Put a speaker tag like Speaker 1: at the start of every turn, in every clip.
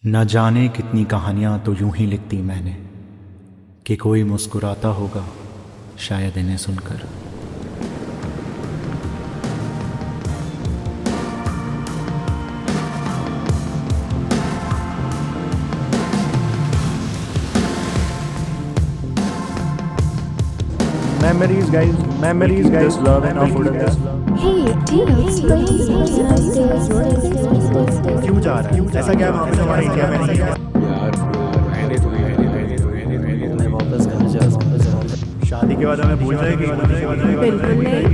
Speaker 1: न जाने कितनी कहानियां तो यूं ही लिखती मैंने कि कोई मुस्कुराता होगा शायद इन्हें सुनकर।
Speaker 2: Memories, guys, love and affordance.
Speaker 3: Hey, do you know Springs? Can I stay at your place?
Speaker 2: क्यों जा रहा है? ऐसा क्या वहाँ पे हमारे इंडिया में नहीं है?
Speaker 4: मैं वापस घर जा सकता हूँ।
Speaker 2: शादी के बाद हमें भूल जाएगी।
Speaker 3: बिल्कुल नहीं।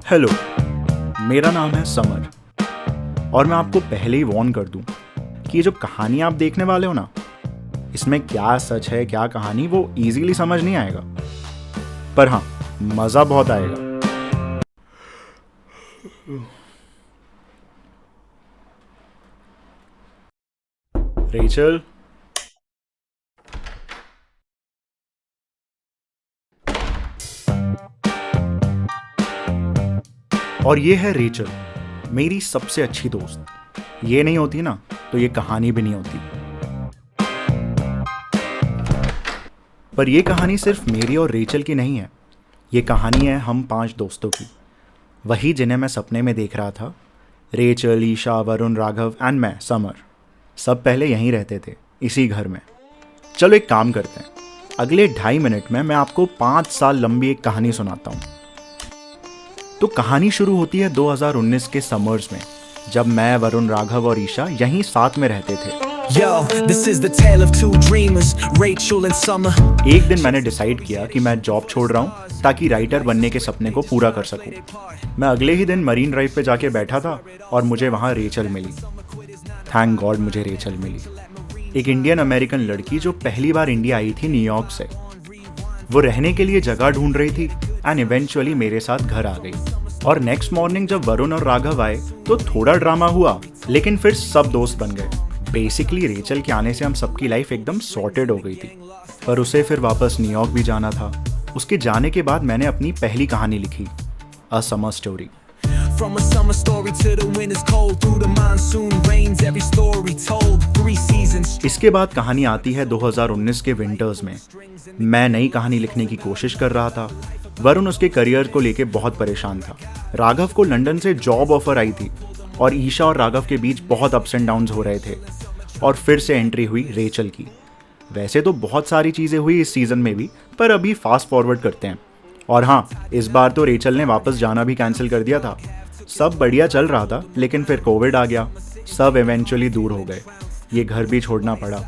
Speaker 1: हेलो, मेरा नाम है समर और मैं आपको पहले ही वार्न कर दूं कि ये जो कहानी आप देखने वाले हो ना, इसमें क्या सच है क्या कहानी वो इजीली समझ नहीं आएगा, पर हाँ मजा बहुत आएगा। रेचल, और ये है रेचल, मेरी सबसे अच्छी दोस्त। ये नहीं होती ना तो ये कहानी भी नहीं होती। पर ये कहानी सिर्फ मेरी और रेचल की नहीं है, ये कहानी है हम 5 दोस्तों की, वही जिन्हें मैं सपने में देख रहा था। रेचल, ईशा, वरुण, राघव एंड मैं समर, सब पहले यहीं रहते थे, इसी घर में। चलो एक काम करते हैं, अगले 2.5 मिनट में मैं आपको 5 साल लंबी एक कहानी सुनाता हूँ। तो कहानी शुरू होती है 2019 के समर्स में, जब मैं, वरुण, राघव और ईशा यहीं साथ में रहते थे।
Speaker 5: Yo, this is the tale of two dreamers, Rachel and Summer.
Speaker 1: एक दिन मैंने डिसाइड किया कि मैं जॉब छोड़ रहा हूँ ताकि राइटर बनने के सपने को पूरा कर सकूं। मैं अगले ही दिन मरीन ड्राइव पे जाके बैठा था और मुझे वहाँ रेचल मिली। थैंक गॉड मुझे रेचल मिली, एक इंडियन अमेरिकन लड़की जो पहली बार इंडिया आई थी न्यूयॉर्क से। वो रहने के लिए जगह ढूंढ रही थी एंड इवेंचुअली मेरे साथ घर आ गई। और नेक्स्ट मॉर्निंग जब वरुण और राघव आए तो थोड़ा ड्रामा हुआ, लेकिन फिर सब दोस्त बन गए। बेसिकली रेचल के आने से हम सबकी लाइफ एकदम सॉर्टेड हो गई थी। पर उसे फिर वापस न्यूयॉर्क भी जाना था। उसके जाने के बाद मैंने अपनी पहली कहानी लिखी, a summer story.
Speaker 5: From a summer story to the winter's cold, through the monsoon rains, every story told, 3 seasons.
Speaker 1: इसके बाद कहानी आती है 2019 के विंटर्स में। मैं नई कहानी लिखने की कोशिश कर रहा था। वरुण उसके करियर को लेके बहुत परेशान था। राघव को लंदन से जॉब ऑफर आई थी और ईशा और राघव के बीच बहुत अप्स एंड डाउन्स हो रहे थे। और फिर से एंट्री हुई रेचल की। वैसे तो बहुत सारी चीज़ें हुई इस सीज़न में भी, पर अभी फास्ट फॉरवर्ड करते हैं। और हाँ, इस बार तो रेचल ने वापस जाना भी कैंसिल कर दिया था। सब बढ़िया चल रहा था, लेकिन फिर कोविड आ गया, सब इवेंचुअली दूर हो गए, ये घर भी छोड़ना पड़ा।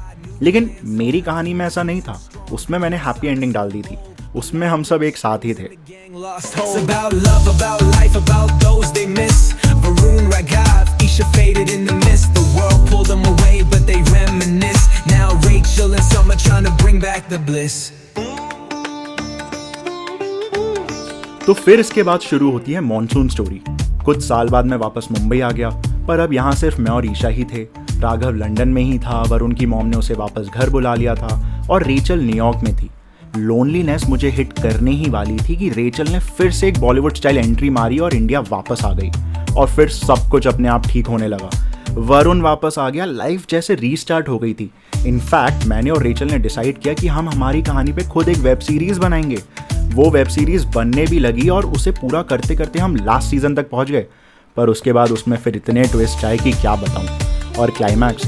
Speaker 1: लेकिन मेरी कहानी में ऐसा नहीं था, उसमें मैंने हैप्पी एंडिंग डाल दी थी। उसमें हम सब एक साथ ही थे।
Speaker 5: Gang lost hope. It's about love, about life, about those they miss. Varun, Raghav, Isha faded in the mist. The world pulled them away, but they reminisce. Now Rachel and Summer trying to bring back the bliss.
Speaker 1: तो फिर इसके बाद शुरू होती है monsoon story. कुछ साल बाद मैं वापस मुंबई आ गया, पर अब यहाँ सिर्फ मैं और ईशा ही थे। राघव लंदन में ही था, वरुण की मॉम ने उसे वापस घर बुला लिया था और रेचल न्यूयॉर्क में थी। लोनलीनेस मुझे हिट करने ही वाली थी कि रेचल ने फिर से एक बॉलीवुड स्टाइल एंट्री मारी और इंडिया वापस आ गई। और फिर सब कुछ अपने आप ठीक होने लगा। वरुण वापस आ गया, लाइफ जैसे रीस्टार्ट हो गई थी। इनफैक्ट मैंने और रेचल ने डिसाइड किया कि हम हमारी कहानी पे खुद एक वेब सीरीज बनाएंगे। वो वेब सीरीज बनने भी लगी और उसे पूरा करते करते हम लास्ट सीजन तक पहुंच गए। पर उसके बाद उसमें फिर इतने ट्विस्ट आए कि क्या बताऊं, और क्लाइमैक्स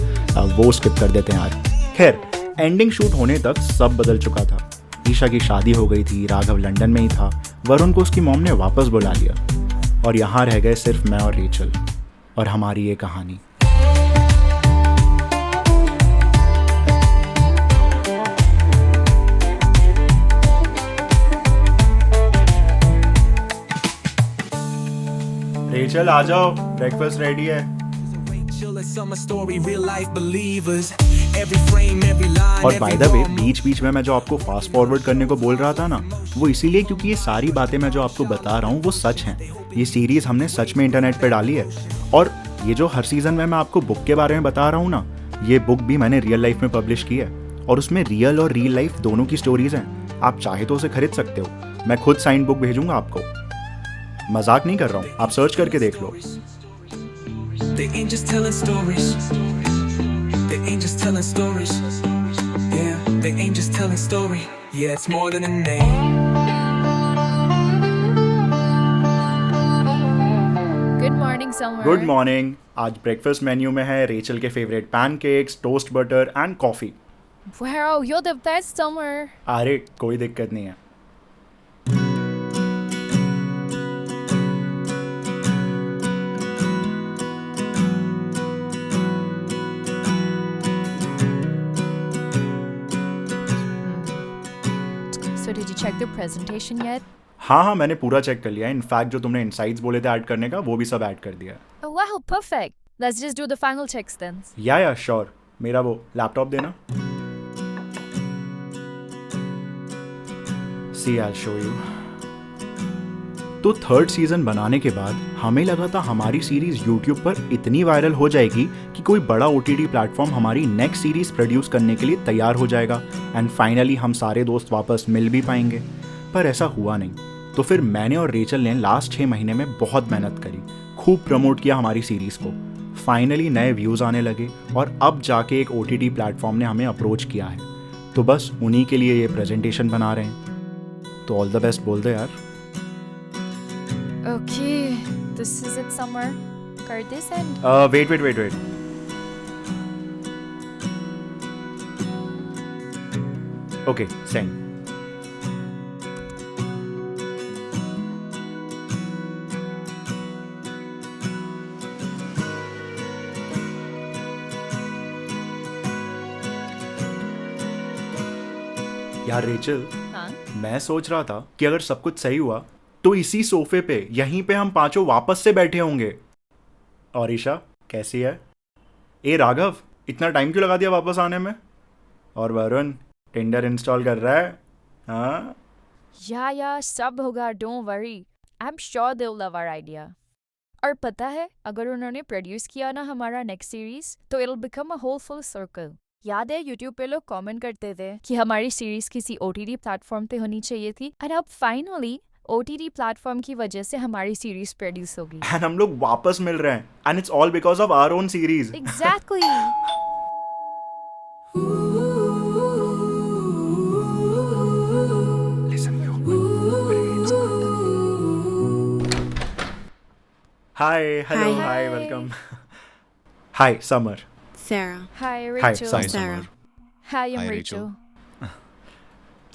Speaker 1: वो स्किप कर देते हैं यार। खैर, एंडिंग शूट होने तक सब बदल चुका था। ईशा की शादी हो गई थी, राघव लंदन में ही था, वरुण को उसकी मॉम ने वापस बुला लिया और यहाँ रह गए सिर्फ मैं और रेचल और हमारी ये कहानी। रेचल आ जाओ, ब्रेकफास्ट रेडी है।
Speaker 5: Rachel, a summer story, real life believers. Every frame, every line,
Speaker 1: और by the
Speaker 5: every
Speaker 1: way
Speaker 5: moment.
Speaker 1: बीच बीच में मैं जो आपको फास्ट फॉरवर्ड करने को बोल रहा था ना, वो इसीलिए क्योंकि ये सारी बातें मैं जो आपको बता रहा हूँ वो सच हैं। ये सीरीज हमने सच में इंटरनेट पे डाली है। और ये जो हर सीजन में मैं आपको बुक के बारे में बता रहा हूँ ना, ये बुक भी मैंने रियल लाइफ में पब्लिश की है और उसमें रियल और रियल लाइफ दोनों की स्टोरीज हैं। आप चाहे तो उसे खरीद सकते हो। मैं खुद साइंड बुक भेजूंगा आपको, मजाक नहीं कर रहा हूँ, आप सर्च करके देख लो।
Speaker 5: They ain't just telling stories. They ain't just telling stories. Yeah, they ain't just telling story. Yeah, it's more than a name.
Speaker 3: Good morning, Summer.
Speaker 1: Good morning. आज ब्रेकफास्ट मेन्यू में है रेचल के favourite pancakes, toast butter and coffee.
Speaker 3: Wow, you're the best, Summer.
Speaker 1: अरे कोई दिक्कत नहीं है।
Speaker 3: So did you check the presentation yet?
Speaker 1: हाँ, मैंने पूरा चेक कर लिया है। इनफैक्ट जो तुमने इनसाइट्स बोले थे ऐड करने का, वो भी सब ऐड कर दिया है।
Speaker 3: Oh, wow, perfect. Let's just do the final checks then.
Speaker 1: या श्योर। मेरा वो लैपटॉप देना। सी आई शो यू। तो थर्ड सीजन बनाने के बाद हमें लगा था हमारी सीरीज यूट्यूब पर इतनी वायरल हो जाएगी कि कोई बड़ा OTT प्लेटफॉर्म हमारी नेक्स्ट सीरीज प्रोड्यूस करने के लिए तैयार हो जाएगा एंड फाइनली हम सारे दोस्त वापस मिल भी पाएंगे। पर ऐसा हुआ नहीं। तो फिर मैंने और रेचल ने लास्ट 6 महीने में बहुत मेहनत करी, खूब प्रमोट किया हमारी सीरीज को। फाइनली नए व्यूज़ आने लगे और अब जाके एक OTT प्लेटफॉर्म ने हमें अप्रोच किया है। तो बस उन्हीं के लिए ये प्रेजेंटेशन बना रहे हैं। तो ऑल द बेस्ट बोल दो यार।
Speaker 3: Okay, this is it, Summer. Card this and
Speaker 1: wait. Okay, send. यार रेचल,
Speaker 3: हाँ?
Speaker 1: मैं सोच रहा था कि अगर सब कुछ सही हुआ तो इसी सोफे पे यहीं पे हम पांचों वापस से बैठे होंगे। और ईशा कैसी है? ए राघव, इतना टाइम क्यों लगा दिया वापस आने में? और वरुण टिंडर इंस्टॉल कर रहा है? हाँ,
Speaker 3: या सब होगा, don't worry. I'm sure they'll love our idea. और पता है, अगर उन्होंने प्रोड्यूस किया ना हमारा नेक्स्ट सीरीज, तो it'll become a whole full circle. याद है यूट्यूब पे लोग कमेंट करते थे कि हमारी सीरीज किसी OTT प्लेटफॉर्म पे होनी चाहिए थी, और अब फाइनली OTT प्लेटफॉर्म की वजह से हमारी सीरीज प्रोड्यूस होगी।
Speaker 1: एंड हम लोग वापस मिल रहे हैं and it's all because of our own series.
Speaker 3: Exactly.
Speaker 1: Hi, hello,
Speaker 6: Hi.
Speaker 1: Hi,
Speaker 3: Hi.
Speaker 1: Welcome. Hi Summer.
Speaker 6: Sarah.
Speaker 3: Hi,
Speaker 1: Hi,
Speaker 3: Rachel.
Speaker 1: Sai.
Speaker 6: Sarah.
Speaker 3: Hi, I'm
Speaker 7: Hi,
Speaker 3: Rachel.
Speaker 7: Rachel.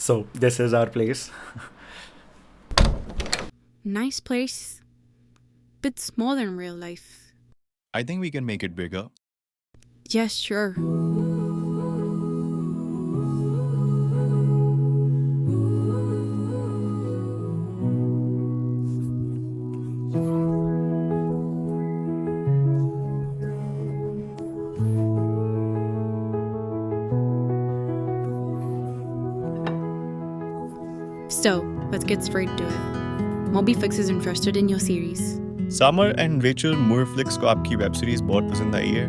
Speaker 1: So this is our place.
Speaker 6: Nice place. Bit small in real life.
Speaker 7: I think we can make it bigger.
Speaker 6: Yes, sure. So, let's get straight to it. MobiFix is interested in your series.
Speaker 7: Summer and Rachel, Moorflix को आपकी web series बहुत पसंद आई है.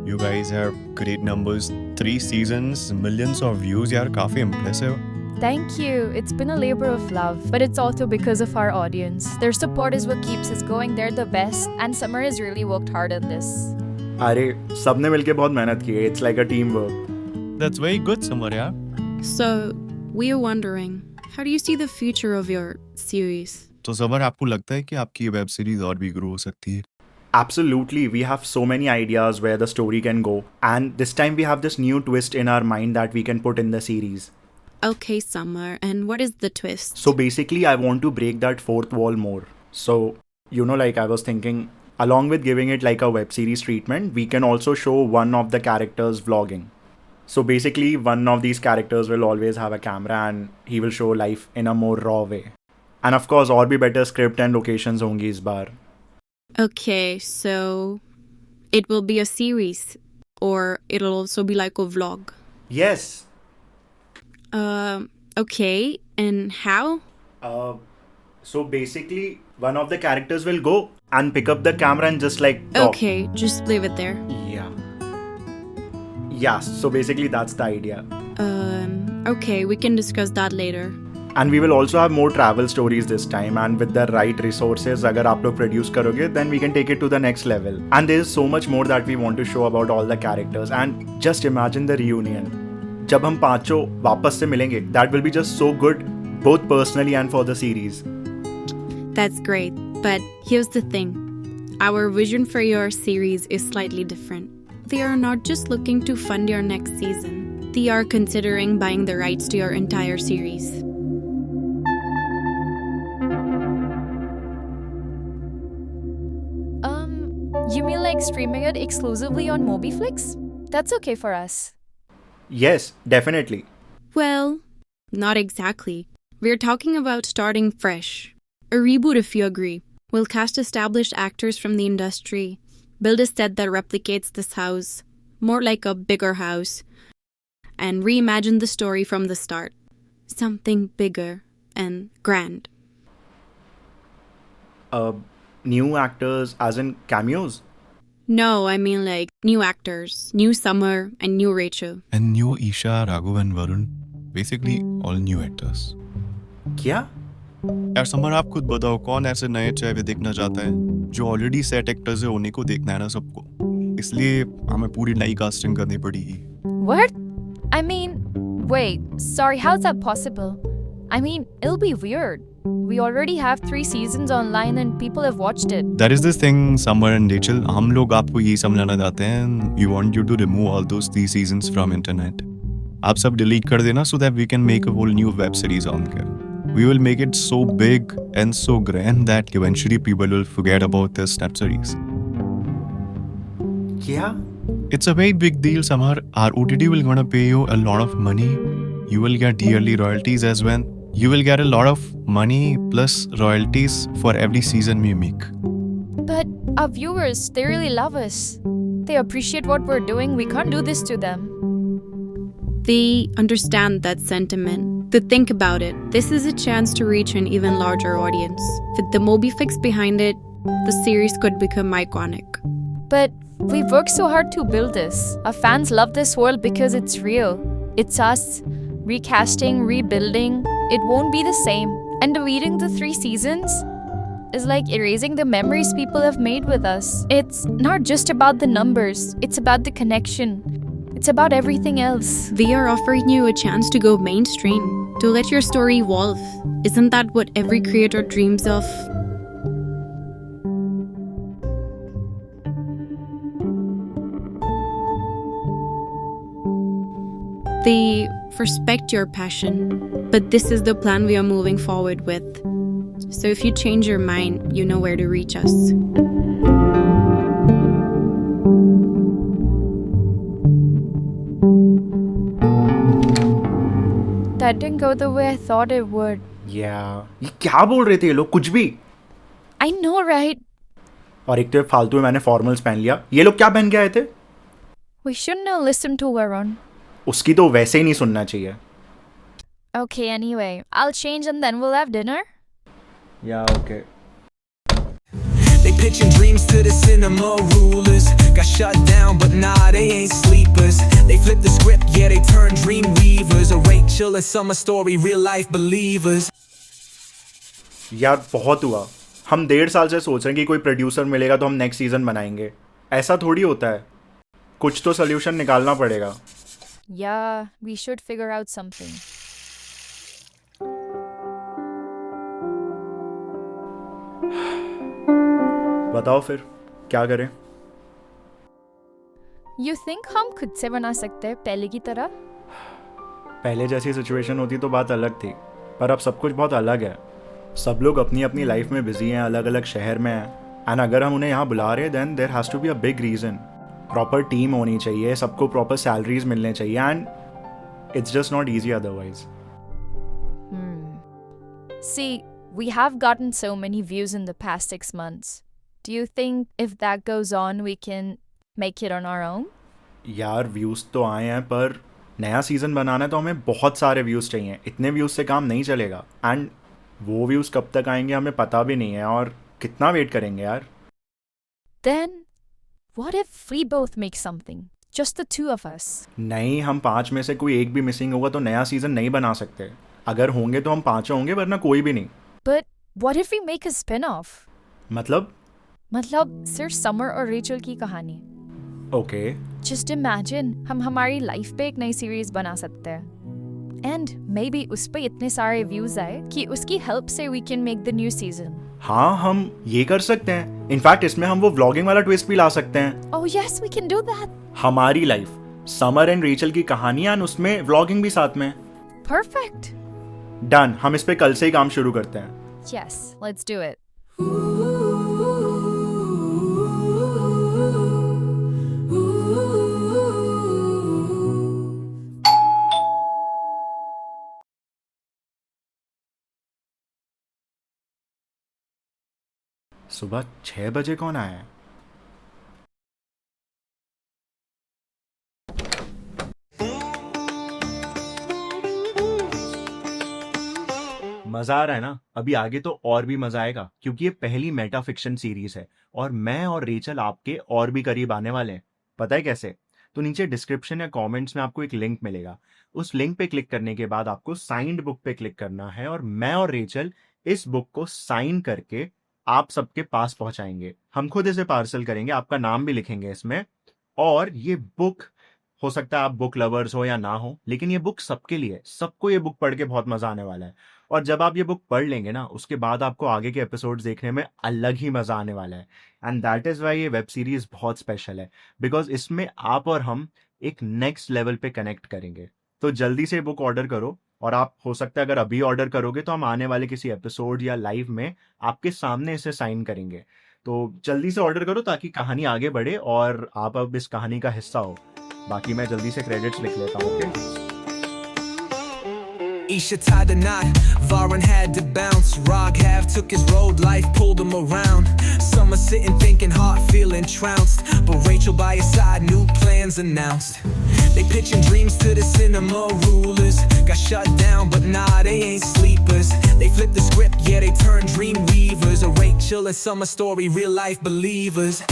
Speaker 7: You guys have great numbers. 3 seasons, millions of views. यार काफी impressive.
Speaker 3: Thank you. It's been a labor of love, but it's also because of our audience. Their support is what keeps us going. They're the best, and Summer has really worked hard on this.
Speaker 1: अरे सबने मिलके बहुत मेहनत की है। It's like a teamwork.
Speaker 7: That's very good, Summer, यार.
Speaker 6: So, we are wondering, how do you see the future of your series?
Speaker 7: तो Summer, आपको लगता है कि आपकी वेब सीरीज और भी ग्रो हो सकती है?
Speaker 1: Absolutely, we have so many ideas where the story can go, and this time we have this new twist in our mind that we can put in the series.
Speaker 6: Okay, Summer, and what is the twist?
Speaker 1: So basically, I want to break that fourth wall more. So, like I was thinking, along with giving it like a web series treatment, we can also show one of the characters vlogging. So basically, one of these characters will always have a camera and he will show life in a more raw way. And of course, और भी better script and locations होंगी इस बार.
Speaker 6: Okay, so it will be a series, or it'll also be like a vlog.
Speaker 1: Yes.
Speaker 6: Okay, and how?
Speaker 1: So basically, one of the characters will go and pick up the camera and just like talk.
Speaker 6: Okay, just leave it there.
Speaker 1: Yeah. Yeah, so basically that's the idea.
Speaker 6: Okay, we can discuss that later.
Speaker 1: And we will also have more travel stories this time, and with the right resources, अगर आप लोग produce करोगे, then we can take it to the next level. And there is so much more that we want to show about all the characters. And just imagine the reunion. जब हम पांचों वापस से मिलेंगे, that will be just so good, both personally and for the series.
Speaker 6: That's great, but here's the thing. Our vision for your series is slightly different. They are not just looking to fund your next season. They are considering buying the rights to your entire series.
Speaker 3: You mean like streaming it exclusively on MobiFlix? That's okay for us.
Speaker 1: Yes, definitely.
Speaker 6: Well, not exactly. We're talking about starting fresh. A reboot, if you agree. We'll cast established actors from the industry, build a set that replicates this house, more like a bigger house, and reimagine the story from the start. Something bigger and grand.
Speaker 1: New actors as in cameos?
Speaker 6: No, I mean like new actors, new Summer and new Rachel.
Speaker 7: And new Isha, Raghu and Varun. Basically, all new actors.
Speaker 1: क्या?
Speaker 7: यार summer आप खुद बताओ कौन ऐसे नए चेहरे देखना चाहता है जो ऑलरेडी सेट एक्टर्स है उन्हीं को देखना है ना सबको इसलिए हमें पूरी नई कास्टिंग करनी पड़ेगी
Speaker 3: What? I mean, wait, sorry, how's that possible? I mean, it'll be weird. We already have 3 seasons online and people have watched it.
Speaker 7: That is this thing, Summer and Rachel. हम लोग आपको ये समझाना चाहते हैं. We want you to remove all those 3 seasons from internet. आप सब delete कर देना so that we can make a whole new web series on it. We will make it so big and so grand that eventually people will forget about this web series.
Speaker 1: क्या?
Speaker 7: It's a very big deal, Samar. Our OTT will gonna pay you a lot of money. You will get yearly royalties as well. You will get a lot of money plus royalties for every season we make.
Speaker 3: But our viewers, they really love us. They appreciate what we're doing. We can't do this to them.
Speaker 6: They understand that sentiment. But think about it. This is a chance to reach an even larger audience. With the MobiFlix behind it, the series could become iconic.
Speaker 3: But we've worked so hard to build this. Our fans love this world because it's real. It's us. Recasting, rebuilding, it won't be the same. And deleting the 3 seasons is like erasing the memories people have made with us. It's not just about the numbers, it's about the connection. It's about everything else.
Speaker 6: We are offering you a chance to go mainstream, to let your story evolve. Isn't that what every creator dreams of? They respect your passion, but this is the plan we are moving forward with. So if you change your mind, you know where to reach us.
Speaker 3: That didn't go the way I thought it would.
Speaker 1: Yeah. ये क्या बोल रहे थे ये लोग कुछ भी?
Speaker 3: I know, right?
Speaker 1: और एक तो फालतू में मैंने फॉर्मल्स पहन लिया. ये लोग क्या पहन के आए थे?
Speaker 3: We shouldn't have listened to Varun.
Speaker 1: उसकी तो वैसे ही नहीं सुनना चाहिए.
Speaker 3: Okay, anyway, I'll change and then we'll have dinner.
Speaker 1: Yeah, okay.
Speaker 5: They pitching dreams to the cinema rulers. Got shut down, but nah, they ain't sleepers. They flip the script, yeah, they turn dream weavers. A Rachel, a summer story, real life believers.
Speaker 1: यार बहुत हुआ. हम 1.5 साल से सोच रहे हैं कि कोई प्रोड्यूसर मिलेगा तो हम नेक्स्ट सीजन बनाएंगे. ऐसा थोड़ी होता है. कुछ तो सोल्यूशन निकालना पड़ेगा.
Speaker 3: Yeah, we should figure out something.
Speaker 1: बताओ फिर क्या करें?
Speaker 3: You think हम खुद से बना सकते हैं पहले की तरह?
Speaker 1: पहले जैसी सिचुएशन होती तो बात अलग थी, पर अब सब कुछ बहुत अलग है. सब लोग अपनी अपनी लाइफ में बिजी हैं, अलग अलग शहर में हैं. एंड अगर हम उन्हें यहाँ बुला रहे हैं then there has to be a big reason. Proper team होनी चाहिए, सबको प्रॉपर सैलरीज मिलने चाहिए, and it's just not easy otherwise.
Speaker 3: See, we have gotten so many views in the past 6 months. Do you think if that goes on, we can make it on our own?
Speaker 1: यार views तो आए हैं, पर नया season बनाना है तो हमें बहुत सारे व्यूज़ चाहिए. इतने व्यूज़ से काम नहीं चलेगा. एंड वो व्यूज़ कब तक आएंगे हमें पता भी नहीं है, और कितना वेट करेंगे यार.
Speaker 3: Then, what if we both make something? Just the two of us.
Speaker 1: नहीं, हम 5 में से कोई एक भी मिसिंग होगा तो नया सीज़न नहीं बना सकते. अगर होंगे तो हम 5 होंगे, वरना कोई भी नहीं.
Speaker 3: But what if we make a spin-off?
Speaker 1: मतलब
Speaker 3: सिर्फ समर और रेचल की कहानी.
Speaker 1: ओके.
Speaker 3: Just imagine हम हमारी लाइफ पे एक नई सीरीज बना सकते हैं. And maybe उस पे इतने सारे व्यूज आए कि उसकी हेल्प से we can make the new season.
Speaker 1: हाँ, हम ये कर सकते हैं. इनफैक्ट इसमें हम वो व्लॉगिंग वाला ट्विस्ट भी ला सकते हैं.
Speaker 3: Oh yes, we can do that.
Speaker 1: हमारी लाइफ, समर एंड रेचल की कहानियां, उसमें व्लॉगिंग भी साथ में.
Speaker 3: Perfect.
Speaker 1: डन. हम इस पे कल से ही काम शुरू करते हैं.
Speaker 3: Yes, let's do it.
Speaker 1: सुबह 6 बजे कौन आया है? मजा आ रहा है ना? अभी आगे तो और भी मजा आएगा, क्योंकि ये पहली मेटा फिक्शन सीरीज है और मैं और रेचल आपके और भी करीब आने वाले हैं. पता है कैसे? तो नीचे डिस्क्रिप्शन या कमेंट्स में आपको एक लिंक मिलेगा. उस लिंक पे क्लिक करने के बाद आपको साइंड बुक पे क्लिक करना है, और मैं और रेचल इस बुक को साइन करके आप सबके पास पहुंचाएंगे. हम खुद इसे पार्सल करेंगे, आपका नाम भी लिखेंगे इसमें. और ये बुक, हो सकता है आप बुक लवर्स हो या ना हो, लेकिन ये बुक सबके लिए, सबको ये बुक पढ़ के बहुत मजा आने वाला है. और जब आप ये बुक पढ़ लेंगे ना, उसके बाद आपको आगे के एपिसोड्स देखने में अलग ही मजा आने वाला है. एंड दैट इज वाई ये वेब सीरीज बहुत स्पेशल है, बिकॉज इसमें आप और हम एक नेक्स्ट लेवल पे कनेक्ट करेंगे. तो जल्दी से बुक ऑर्डर करो, और आप, हो सकता है अगर अभी ऑर्डर करोगे तो हम आने वाले किसी एपिसोड या लाइव में आपके सामने इसे साइन करेंगे. तो जल्दी से ऑर्डर करो ताकि कहानी आगे बढ़े और आप अब इस कहानी का हिस्सा हो. बाकी मैं जल्दी से क्रेडिट्स लिख लेता हूँ. Okay.
Speaker 5: Isha tied the knot, Varan had to bounce. Raghav took his road, life pulled him around. Summer sitting thinking, heart feeling trounced. But Rachel by his side, new plans announced. They pitching dreams to the cinema rulers. Got shut down, but nah, they ain't sleepers. They flipped the script, yeah, they turned dream weavers. A Rachel and Summer story, real life believers.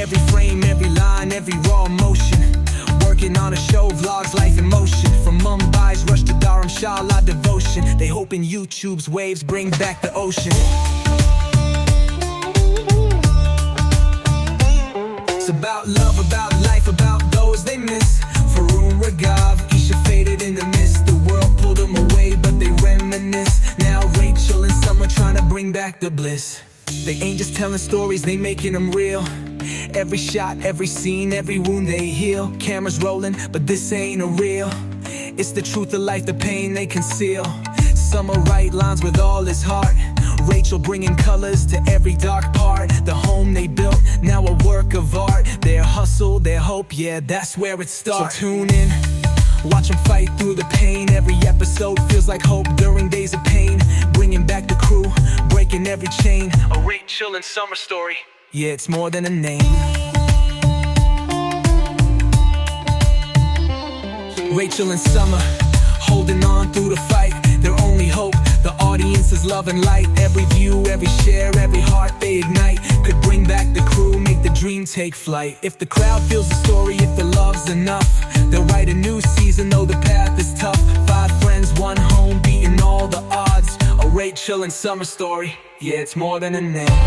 Speaker 5: Every frame, every line, every raw emotion. Working on a show, vlogs, life in motion. From Mumbai's rush to Dharamshala devotion. They hoping YouTube's waves bring back the ocean. It's about love, about life, about those they miss. Varun, Raghav, Isha faded in the mist. The world pulled them away, but they reminisce. Now Rachel and Summer trying to bring back the bliss. They ain't just telling stories, they making them real. Every shot, every scene, every wound they heal. Cameras rolling, but this ain't a real. It's the truth of life, the pain they conceal. Summer write lines with all his heart. Rachel bringing colors to every dark part. The home they built, now a work of art. Their hustle, their hope, yeah, that's where it starts. So tune in, watch them fight through the pain. Every episode feels like hope during days of pain. Bringing back the crew, breaking every chain. A Rachel and Summer story, yeah, it's more than a name. Rachel and Summer, holding on through the fight. Their only hope, the audience is love and light. Every view, every share, every heart they ignite. Could bring back the crew, make the dream take flight. If the crowd feels the story, if the love's enough, they'll write a new season, though the path is tough. 5 friends, 1 home, beating all the odds. A Rachel and Summer story, yeah, it's more than a name.